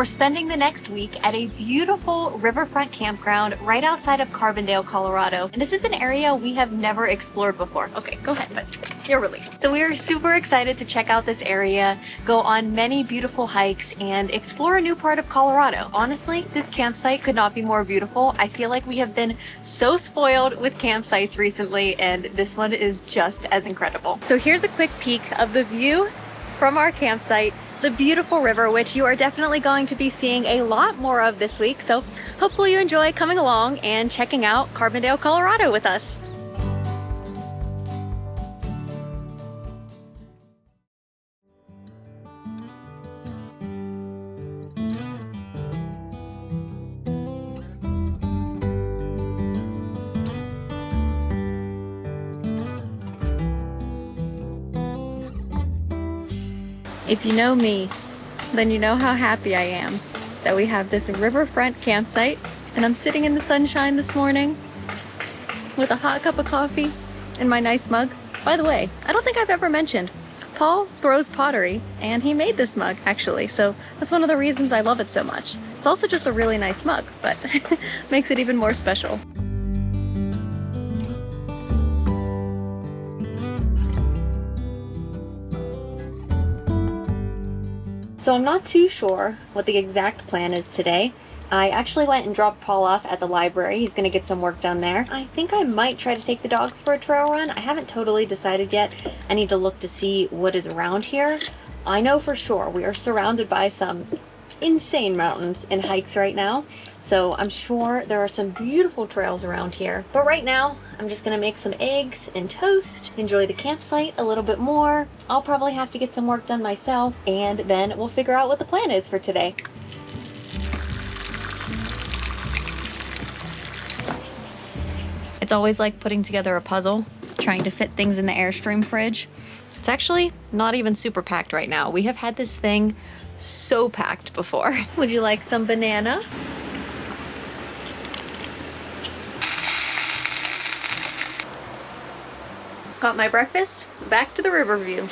We're spending the next week at a beautiful riverfront campground right outside of Carbondale, Colorado. And this is an area we have never explored before. Okay, go ahead, but you're released. So we are super excited to check out this area, go on many beautiful hikes, and explore a new part of Colorado. Honestly, this campsite could not be more beautiful. I feel like we have been so spoiled with campsites recently, and this one is just as incredible. So here's a quick peek of the view from our campsite, the beautiful river, which you are definitely going to be seeing a lot more of this week. So hopefully you enjoy coming along and checking out Carbondale, Colorado with us. If you know me, then you know how happy I am that we have this riverfront campsite, and I'm sitting in the sunshine this morning with a hot cup of coffee and my nice mug. By the way, I don't think I've ever mentioned, Paul throws pottery, and he made this mug actually, so that's one of the reasons I love it so much. It's also just a really nice mug, but makes it even more special. So I'm not too sure what the exact plan is today. I actually went and dropped Paul off at the library. He's gonna get some work done there. I think I might try to take the dogs for a trail run. I haven't totally decided yet. I need to look to see what is around here. I know for sure we are surrounded by some insane mountains and hikes right now, so I'm sure there are some beautiful trails around here. But right now, I'm just gonna make some eggs and toast, enjoy the campsite a little bit more. I'll probably have to get some work done myself, and then we'll figure out what the plan is for today. It's always like putting together a puzzle, trying to fit things in the Airstream fridge. It's actually not even super packed right now. We have had this thing so packed before. Would you like some banana? Got my breakfast, back to the river view.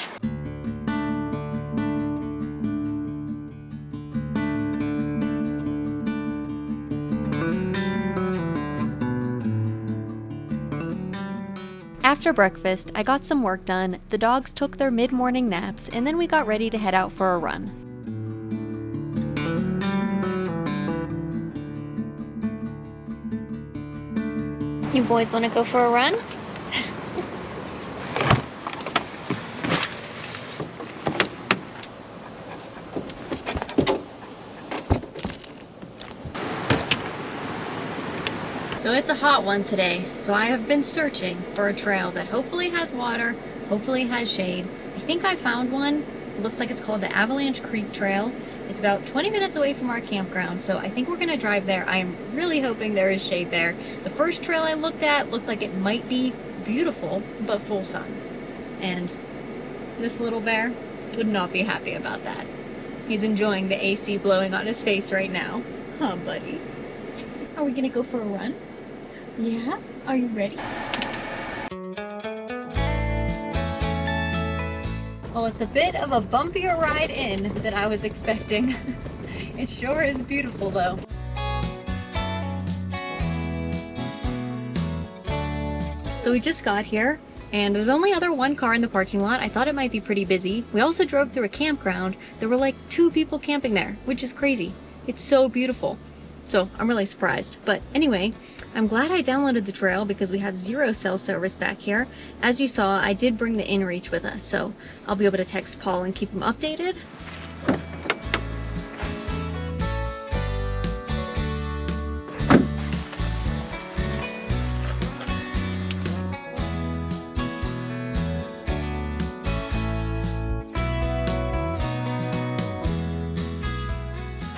After breakfast, I got some work done, the dogs took their mid-morning naps, and then we got ready to head out for a run. You boys want to go for a run? So it's a hot one today, so I have been searching for a trail that hopefully has water, hopefully has shade. I think I found one. It looks like it's called the Avalanche Creek Trail. It's about 20 minutes away from our campground, so I think we're gonna drive there. I am really hoping there is shade there. The first trail I looked at looked like it might be beautiful, but full sun. And this little bear would not be happy about that. He's enjoying the AC blowing on his face right now. Huh, buddy? Are we gonna go for a run? Yeah? Are you ready? Well, it's a bit of a bumpier ride in than I was expecting. It sure is beautiful though. So we just got here, and there's only one car in the parking lot. I thought it might be pretty busy. We also drove through a campground. There were like 2 people camping there, which is crazy. It's so beautiful. So I'm really surprised. But anyway, I'm glad I downloaded the trail because we have 0 cell service back here. As you saw, I did bring the inReach with us, so I'll be able to text Paul and keep him updated.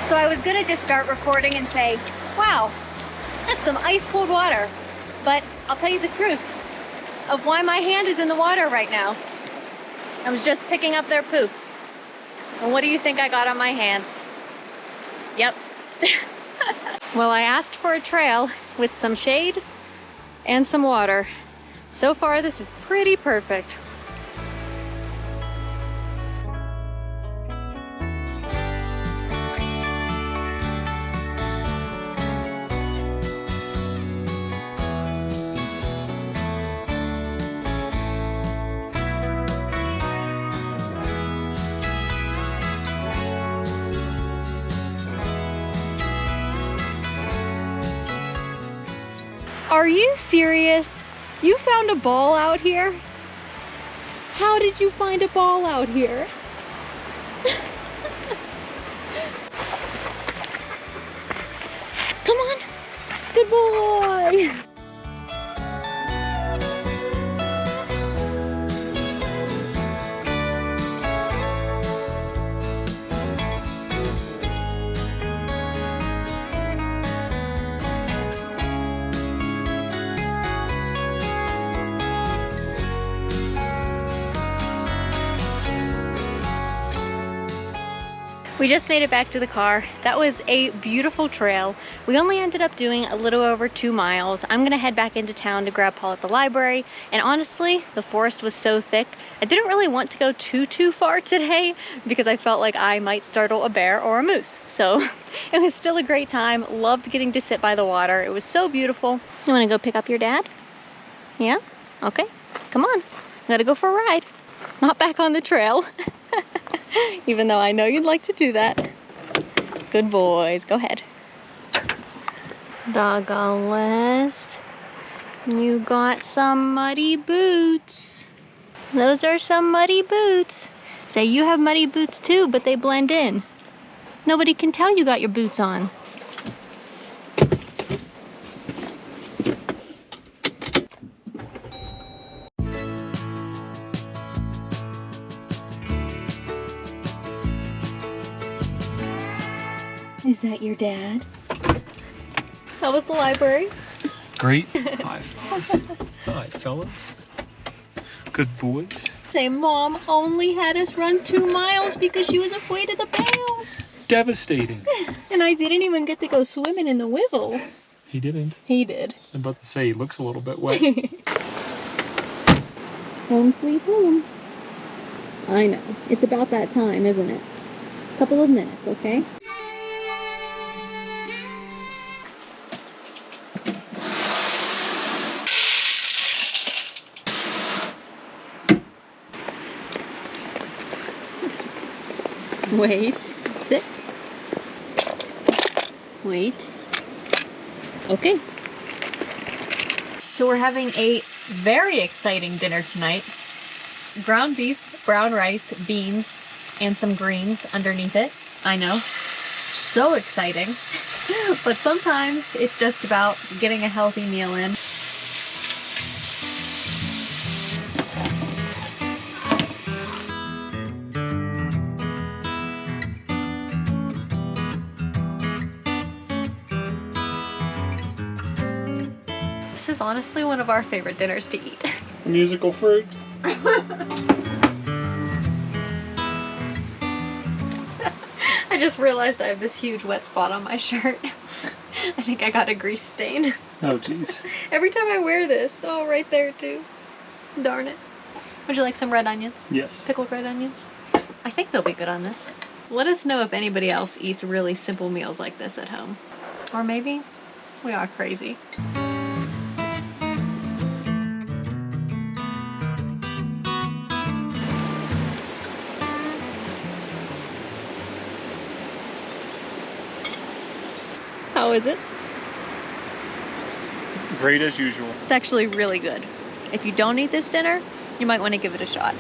So I was gonna just start recording and say, wow, that's some ice cold water. But I'll tell you the truth of why my hand is in the water right now. I was just picking up their poop. And what do you think I got on my hand? Yep. Well, I asked for a trail with some shade and some water. So far, this is pretty perfect. Are you serious? You found a ball out here? How did you find a ball out here? Come on. Good boy. We just made it back to the car. That was a beautiful trail. We only ended up doing a little over 2 miles. I'm gonna head back into town to grab Paul at the library. And honestly, the forest was so thick, I didn't really want to go too far today because I felt like I might startle a bear or a moose. So it was still a great time. Loved getting to sit by the water. It was so beautiful. You wanna go pick up your dad? Yeah? Okay, come on. Gotta go for a ride. Not back on the trail. Even though I know you'd like to do that. Good boys, go ahead. Doggaless, you got some muddy boots. Those are some muddy boots. Say you have muddy boots too, but they blend in. Nobody can tell you got your boots on. Is that your dad? How was the library? Great. Hi, fellas. Hi, fellas. Good boys. Say, Mom only had us run 2 miles because she was afraid of the bears. Devastating. And I didn't even get to go swimming in the Wivel. He didn't. He did. I'm about to say he looks a little bit wet. Home sweet home. I know. It's about that time, isn't it? A couple of minutes, okay? Wait, sit. Wait. Okay. So we're having a very exciting dinner tonight. Ground beef, brown rice, beans, and some greens underneath it. I know. So exciting. But sometimes it's just about getting a healthy meal in. This is honestly one of our favorite dinners to eat. Musical fruit. I just realized I have this huge wet spot on my shirt. I think I got a grease stain. Oh, jeez. Every time I wear this, oh, right there too. Darn it. Would you like some red onions? Yes. Pickled red onions? I think they'll be good on this. Let us know if anybody else eats really simple meals like this at home. Or maybe we are crazy. How is it? Great as usual. It's actually really good. If you don't eat this dinner, you might want to give it a shot.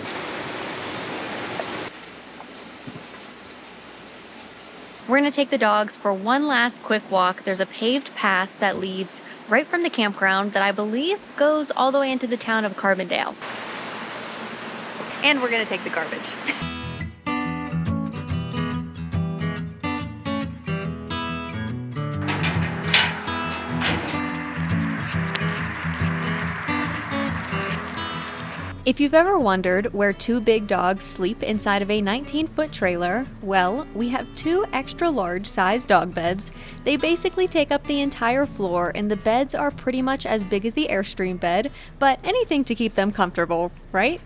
We're gonna take the dogs for one last quick walk. There's a paved path that leads right from the campground that I believe goes all the way into the town of Carbondale. And we're gonna take the garbage. If you've ever wondered where 2 big dogs sleep inside of a 19-foot trailer, well, we have 2 extra large size dog beds. They basically take up the entire floor, and the beds are pretty much as big as the Airstream bed, but anything to keep them comfortable, right?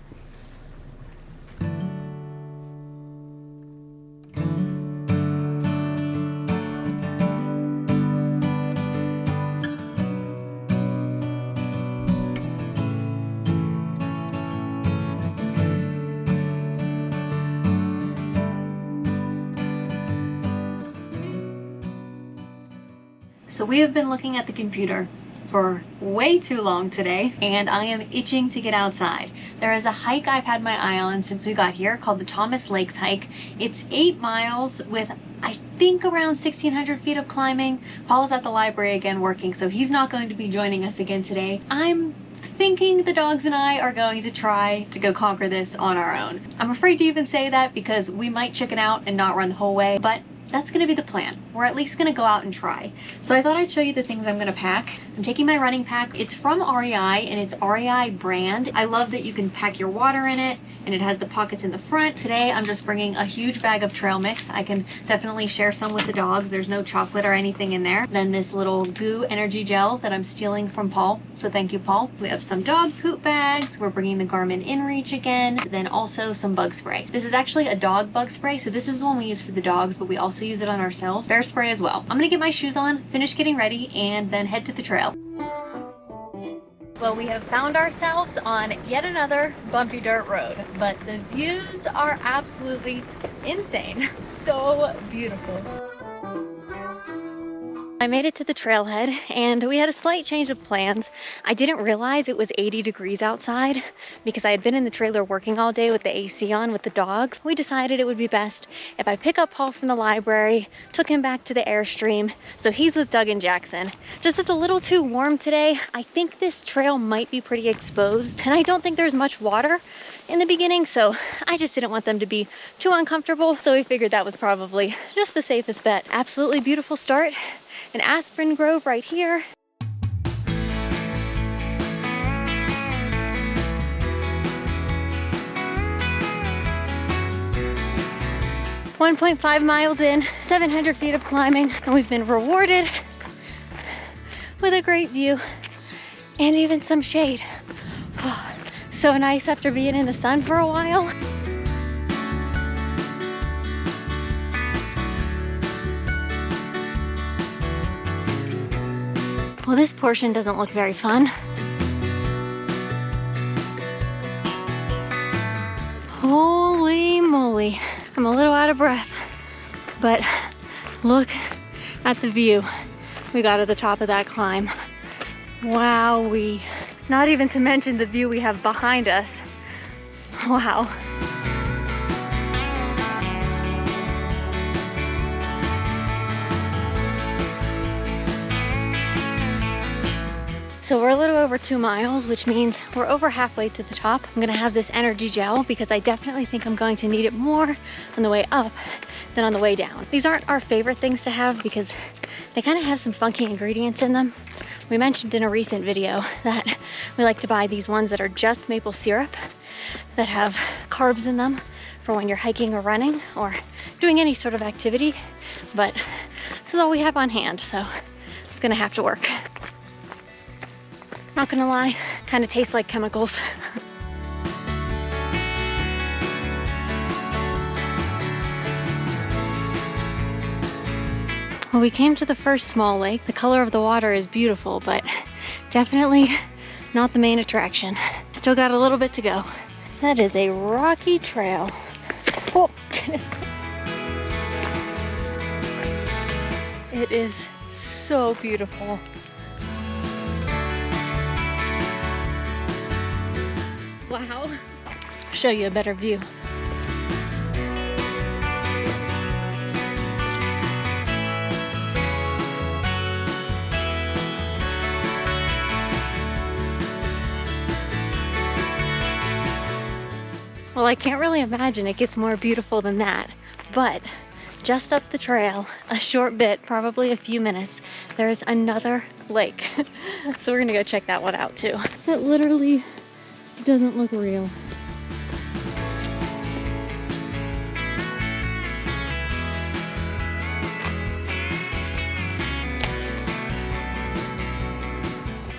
So we have been looking at the computer for way too long today, and I am itching to get outside. There is a hike I've had my eye on since we got here called the Thomas Lakes hike. It's 8 miles with I think around 1,600 feet of climbing. Paul's at the library again working, so he's not going to be joining us again today. I'm thinking the dogs and I are going to try to go conquer this on our own. I'm afraid to even say that because we might chicken out and not run the whole way, but that's gonna be the plan. We're at least gonna go out and try. So I thought I'd show you the things I'm gonna pack. I'm taking my running pack. It's from REI and it's REI brand. I love that you can pack your water in it and it has the pockets in the front. Today I'm just bringing a huge bag of trail mix. I can definitely share some with the dogs. There's no chocolate or anything in there. Then this little goo energy gel that I'm stealing from Paul. So thank you, Paul. We have some dog poop bags. We're bringing the Garmin InReach again. Then also some bug spray. This is actually a dog bug spray. So this is the one we use for the dogs, but we also use it on ourselves. Bear spray as well. I'm gonna get my shoes on, finish getting ready, and then head to the trail. Well, we have found ourselves on yet another bumpy dirt road, but the views are absolutely insane. So beautiful. I made it to the trailhead and we had a slight change of plans. I didn't realize it was 80 degrees outside because I had been in the trailer working all day with the AC on with the dogs. We decided it would be best if I pick up Paul from the library, took him back to the Airstream, so he's with Doug and Jackson. Just it's a little too warm today. I think this trail might be pretty exposed and I don't think there's much water in the beginning, so I just didn't want them to be too uncomfortable. So we figured that was probably just the safest bet. Absolutely beautiful start. An aspen grove right here. 1.5 miles in, 700 feet of climbing, and we've been rewarded with a great view and even some shade. Oh, so nice after being in the sun for a while. Well, this portion doesn't look very fun. Holy moly. I'm a little out of breath, but look at the view we got at the top of that climb. Wowee. Not even to mention the view we have behind us. Wow. So we're a little over 2 miles, which means we're over halfway to the top. I'm gonna have this energy gel because I definitely think I'm going to need it more on the way up than on the way down. These aren't our favorite things to have because they kind of have some funky ingredients in them. We mentioned in a recent video that we like to buy these ones that are just maple syrup that have carbs in them for when you're hiking or running or doing any sort of activity. But this is all we have on hand, so it's gonna have to work. Not gonna lie, kind of tastes like chemicals. Well, we came to the first small lake. The color of the water is beautiful, but definitely not the main attraction. Still got a little bit to go. That is a rocky trail. Oh. It is so beautiful. Wow. I'll show you a better view. Well, I can't really imagine it gets more beautiful than that, but just up the trail, a short bit, probably a few minutes, there's another lake. So we're gonna go check that one out too. That literally doesn't look real.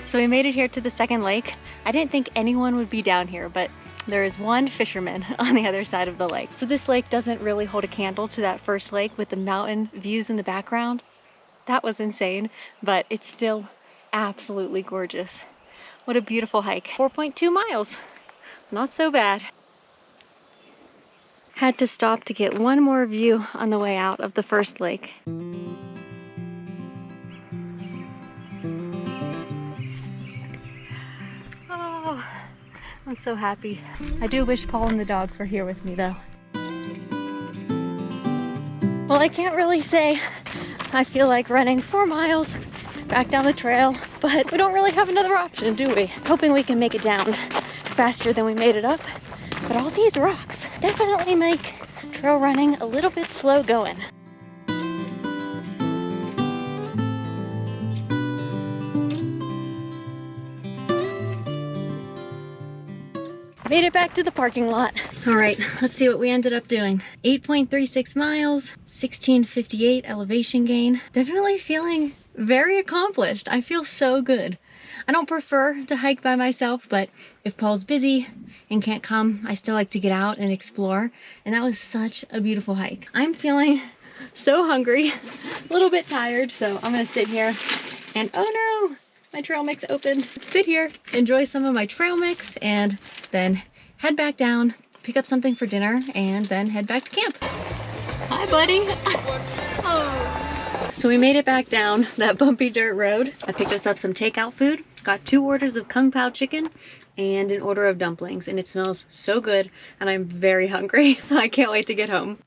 So we made it here to the second lake. I didn't think anyone would be down here, but there is one fisherman on the other side of the lake. So this lake doesn't really hold a candle to that first lake with the mountain views in the background. That was insane, but it's still absolutely gorgeous. What a beautiful hike. 4.2 miles. Not so bad. Had to stop to get one more view on the way out of the first lake. I'm so happy. I do wish Paul and the dogs were here with me though. Well, I can't really say I feel like running 4 miles back down the trail, but we don't really have another option, do we? Hoping we can make it down faster than we made it up. But all these rocks definitely make trail running a little bit slow going. Made it back to the parking lot. All right, let's see what we ended up doing. 8.36 miles, 1658 elevation gain. Definitely feeling very accomplished. I feel so good. I don't prefer to hike by myself, but if Paul's busy and can't come, I still like to get out and explore. And that was such a beautiful hike. I'm feeling so hungry, a little bit tired, so I'm gonna sit here and oh no! My trail mix opened. Sit here, enjoy some of my trail mix, and then head back down, pick up something for dinner, and then head back to camp. Hi, buddy. Oh. So we made it back down that bumpy dirt road. I picked us up some takeout food, got 2 orders of Kung Pao chicken, and an order of dumplings, and it smells so good, and I'm very hungry, so I can't wait to get home.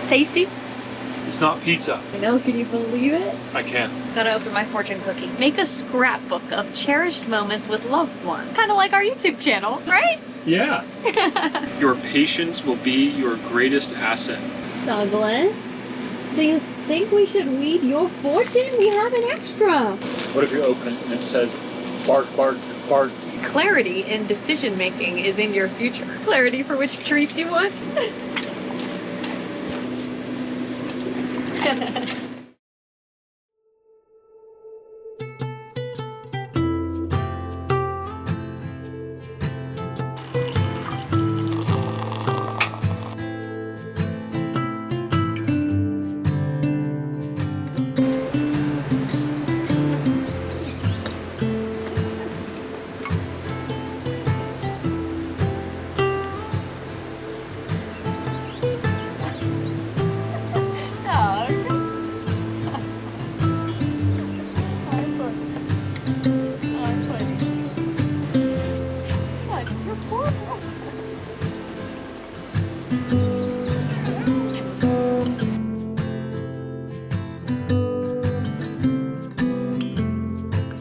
Tasty? It's not pizza. I know, can you believe it? I can. Gotta open my fortune cookie. Make a scrapbook of cherished moments with loved ones. Kind of like our YouTube channel, right? Yeah. Your patience will be your greatest asset. Douglas, do you think we should read your fortune? We have an extra. What if you open it and it says, bark, bark, bark? Clarity in decision making is in your future. Clarity for which treats you want.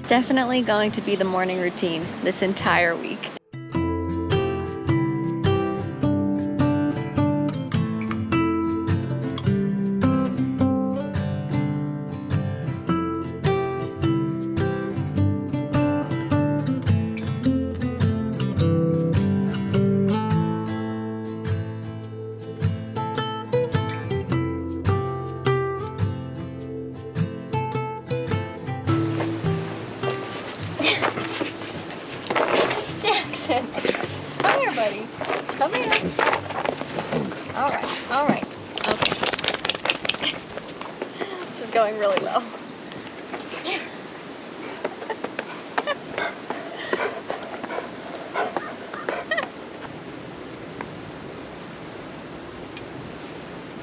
Definitely going to be the morning routine this entire week. Come here, buddy. Come here. All right. Okay. This is going really well.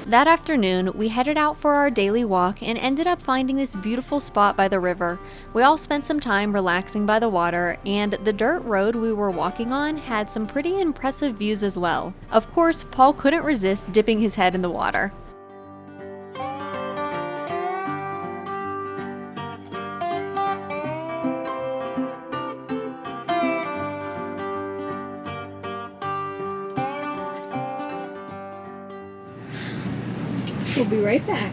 That afternoon, we headed out for our daily walk and ended up finding this beautiful spot by the river. We all spent some time relaxing by the water, and the dirt road we were walking on had some pretty impressive views as well. Of course, Paul couldn't resist dipping his head in the water. We'll be right back.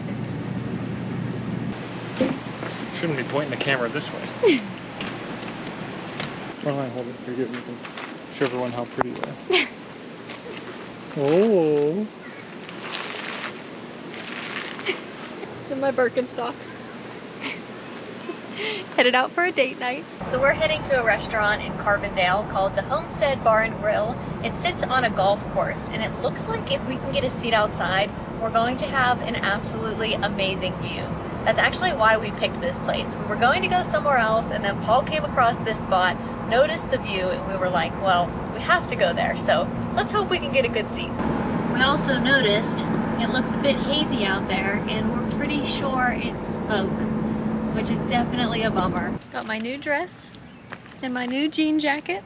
Shouldn't be pointing the camera this way. Why don't I hold it for you? We can show everyone how pretty you are. Oh. In my Birkenstocks. Headed out for a date night. So we're heading to a restaurant in Carbondale called the Homestead Bar and Grill. It sits on a golf course, and it looks like if we can get a seat outside, we're going to have an absolutely amazing view. That's actually why we picked this place. We were going to go somewhere else, and then Paul came across this spot, noticed the view, and we were like, well, we have to go there. So let's hope we can get a good seat. We also noticed it looks a bit hazy out there, and we're pretty sure it's smoke, which is definitely a bummer. Got my new dress and my new jean jacket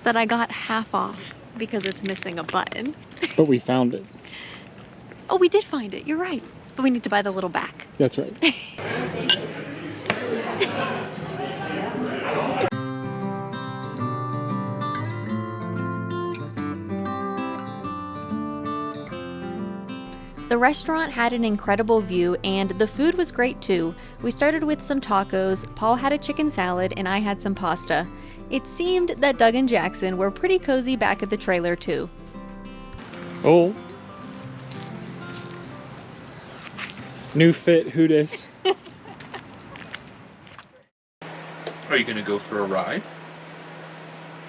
that I got half off because it's missing a button. But we found it. Oh, we did find it, you're right. But we need to buy the little back. That's right. The restaurant had an incredible view and the food was great too. We started with some tacos, Paul had a chicken salad, and I had some pasta. It seemed that Doug and Jackson were pretty cozy back at the trailer too. Oh. New fit, who dis? Are you gonna go for a ride?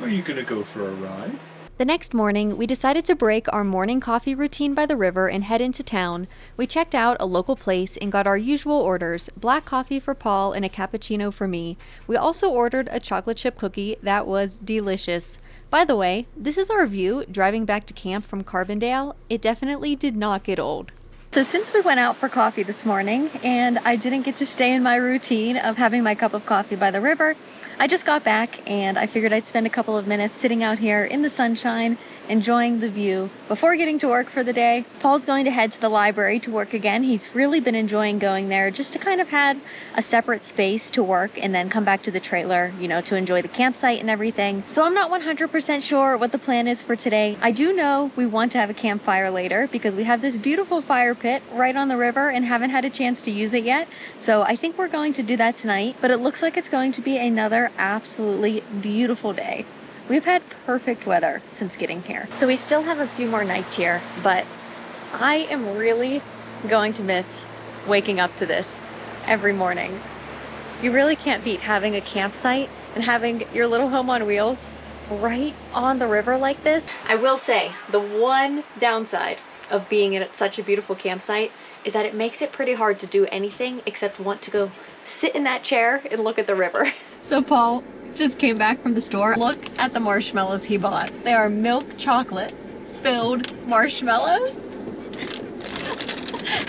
Are you gonna go for a ride? The next morning, we decided to break our morning coffee routine by the river and head into town. We checked out a local place and got our usual orders, black coffee for Paul and a cappuccino for me. We also ordered a chocolate chip cookie that was delicious. By the way, this is our view driving back to camp from Carbondale. It definitely did not get old. So since we went out for coffee this morning and I didn't get to stay in my routine of having my cup of coffee by the river, I just got back and I figured I'd spend a couple of minutes sitting out here in the sunshine, enjoying the view before getting to work for the day. Paul's going to head to the library to work again. He's really been enjoying going there just to kind of have a separate space to work and then come back to the trailer, you know, to enjoy the campsite and everything. So I'm not 100% sure what the plan is for today. I do know we want to have a campfire later because we have this beautiful fire pit right on the river and haven't had a chance to use it yet. So I think we're going to do that tonight, but it looks like it's going to be another absolutely beautiful day. We've had perfect weather since getting here. So we still have a few more nights here, but I am really going to miss waking up to this every morning. You really can't beat having a campsite and having your little home on wheels right on the river like this. I will say the one downside of being at such a beautiful campsite is that it makes it pretty hard to do anything except want to go sit in that chair and look at the river. So Paul just came back from the store. Look at the marshmallows he bought. They are milk chocolate filled marshmallows.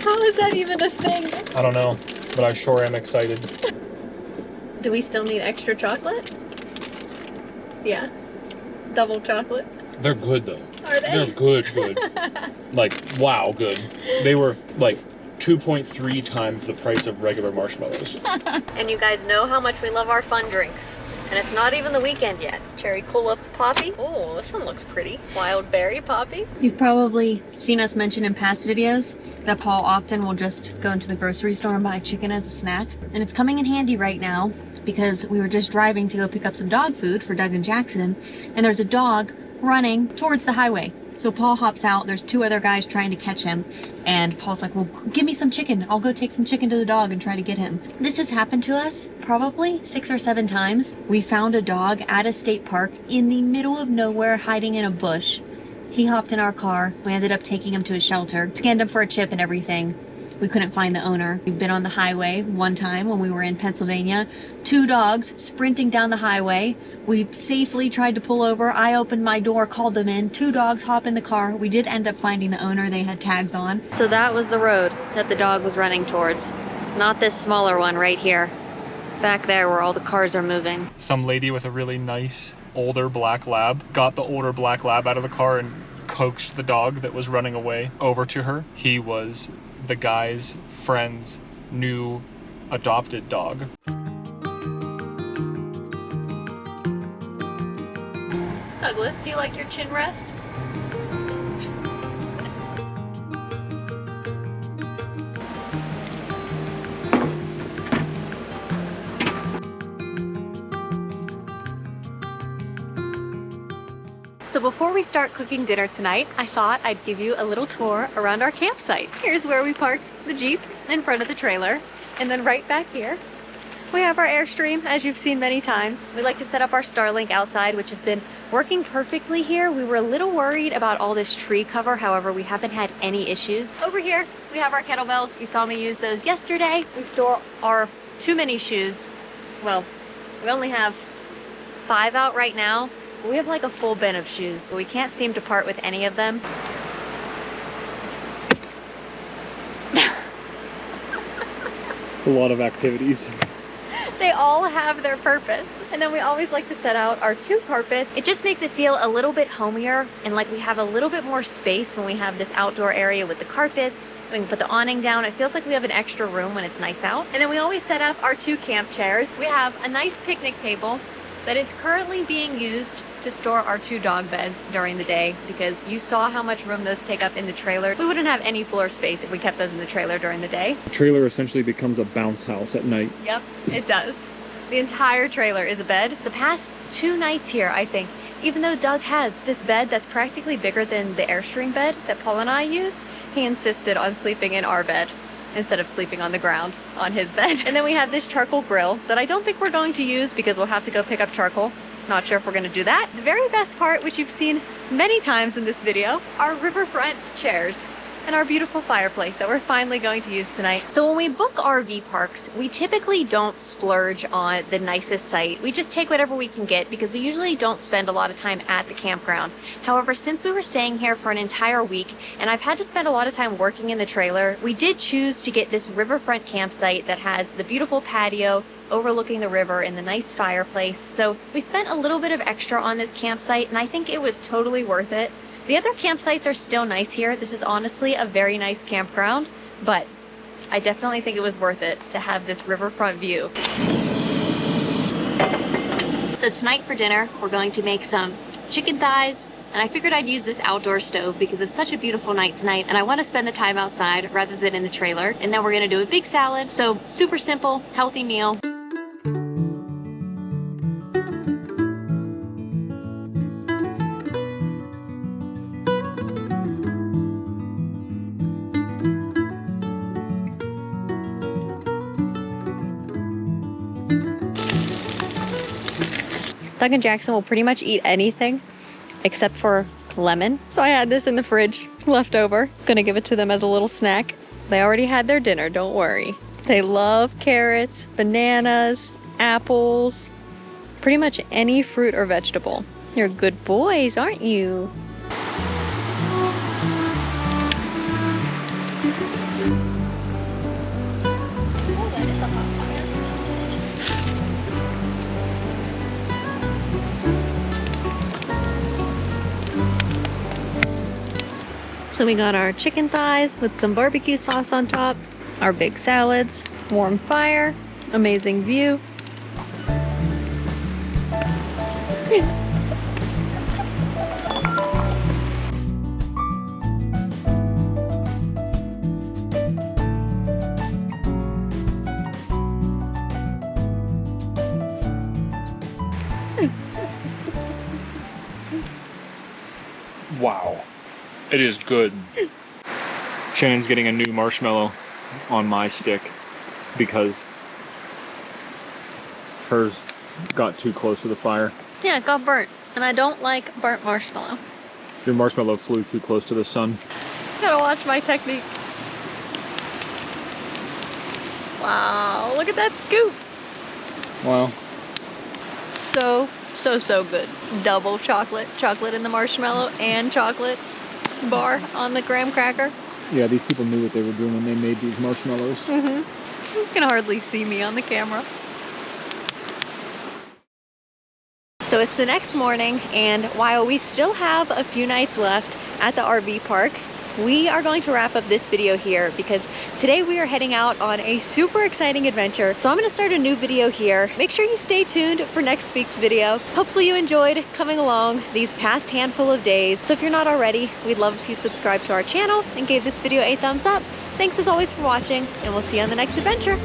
How is that even a thing? I don't know, but I sure am excited. Do we still need extra chocolate? Yeah. Double chocolate. They're good though. Are they? They're good. Like, wow, good. They were like 2.3 times the price of regular marshmallows. And you guys know how much we love our fun drinks. And it's not even the weekend yet. Cherry Cola Poppy. Oh, this one looks pretty. Wild Berry Poppy. You've probably seen us mention in past videos that Paul often will just go into the grocery store and buy chicken as a snack. And it's coming in handy right now because we were just driving to go pick up some dog food for Doug and Jackson. And there's a dog running towards the highway. So Paul hops out, there's two other guys trying to catch him, and Paul's like, well, give me some chicken. I'll go take some chicken to the dog and try to get him. This has happened to us probably 6 or 7 times. We found a dog at a state park in the middle of nowhere hiding in a bush. He hopped in our car. We ended up taking him to a shelter, scanned him for a chip and everything. We couldn't find the owner. We've been on the highway one time when we were in Pennsylvania. 2 dogs sprinting down the highway. We safely tried to pull over. I opened my door, called them in. 2 dogs hop in the car. We did end up finding the owner. They had tags on. So that was the road that the dog was running towards. Not this smaller one right here. Back there where all the cars are moving. Some lady with a really nice older black lab got the older black lab out of the car and coaxed the dog that was running away over to her. He was the guy's friend's new adopted dog. Douglas, do you like your chin rest? So before we start cooking dinner tonight, I thought I'd give you a little tour around our campsite. Here's where we park the Jeep in front of the trailer. And then right back here, we have our Airstream, as you've seen many times. We like to set up our Starlink outside, which has been working perfectly here. We were a little worried about all this tree cover. However, we haven't had any issues. Over here, we have our kettlebells. You saw me use those yesterday. We store our too many shoes. Well, we only have 5 out right now. We have like a full bin of shoes, so we can't seem to part with any of them. It's a lot of activities. They all have their purpose. And then we always like to set out our 2 carpets. It just makes it feel a little bit homier and like we have a little bit more space when we have this outdoor area with the carpets. We can put the awning down. It feels like we have an extra room when it's nice out. And then we always set up our 2 camp chairs. We have a nice picnic table that is currently being used to store our 2 dog beds during the day, because you saw how much room those take up in the trailer. We wouldn't have any floor space if we kept those in the trailer during the day. The trailer essentially becomes a bounce house at night. Yep, it does. The entire trailer is a bed. The past 2 nights here, I think, even though Doug has this bed that's practically bigger than the Airstream bed that Paul and I use, he insisted on sleeping in our bed instead of sleeping on the ground on his bed. And then we have this charcoal grill that I don't think we're going to use because we'll have to go pick up charcoal. Not sure if we're gonna do that. The very best part, which you've seen many times in this video, are riverfront chairs and our beautiful fireplace that we're finally going to use tonight. So when we book RV parks, we typically don't splurge on the nicest site. We just take whatever we can get because we usually don't spend a lot of time at the campground. However, since we were staying here for an entire week and I've had to spend a lot of time working in the trailer, we did choose to get this riverfront campsite that has the beautiful patio overlooking the river and the nice fireplace. So we spent a little bit of extra on this campsite and I think it was totally worth it. The other campsites are still nice here. This is honestly a very nice campground, but I definitely think it was worth it to have this riverfront view. So tonight for dinner, we're going to make some chicken thighs, and I figured I'd use this outdoor stove because it's such a beautiful night tonight and I want to spend the time outside rather than in the trailer. And then we're going to do a big salad. So super simple, healthy meal. Doug and Jackson will pretty much eat anything except for lemon. So I had this in the fridge left over. Gonna give it to them as a little snack. They already had their dinner, don't worry. They love carrots, bananas, apples, pretty much any fruit or vegetable. You're good boys, aren't you? So we got our chicken thighs with some barbecue sauce on top, our big salads, warm fire, amazing view. Wow. It is good. Shannon's getting a new marshmallow on my stick because hers got too close to the fire. Yeah, it got burnt, and I don't like burnt marshmallow. Your marshmallow flew too close to the sun. Gotta watch my technique. Wow, look at that scoop. Wow. So good. Double chocolate in the marshmallow and chocolate bar on the graham cracker. Yeah, these people knew what they were doing when they made these marshmallows. You can hardly see me on the camera. So it's the next morning, and while we still have a few nights left at the RV park, we are going to wrap up this video here because today we are heading out on a super exciting adventure. So I'm going to start a new video here. Make sure you stay tuned for next week's video. Hopefully you enjoyed coming along these past handful of days. So if you're not already, we'd love if you subscribe to our channel and gave this video a thumbs up. Thanks as always for watching, and we'll see you on the next adventure.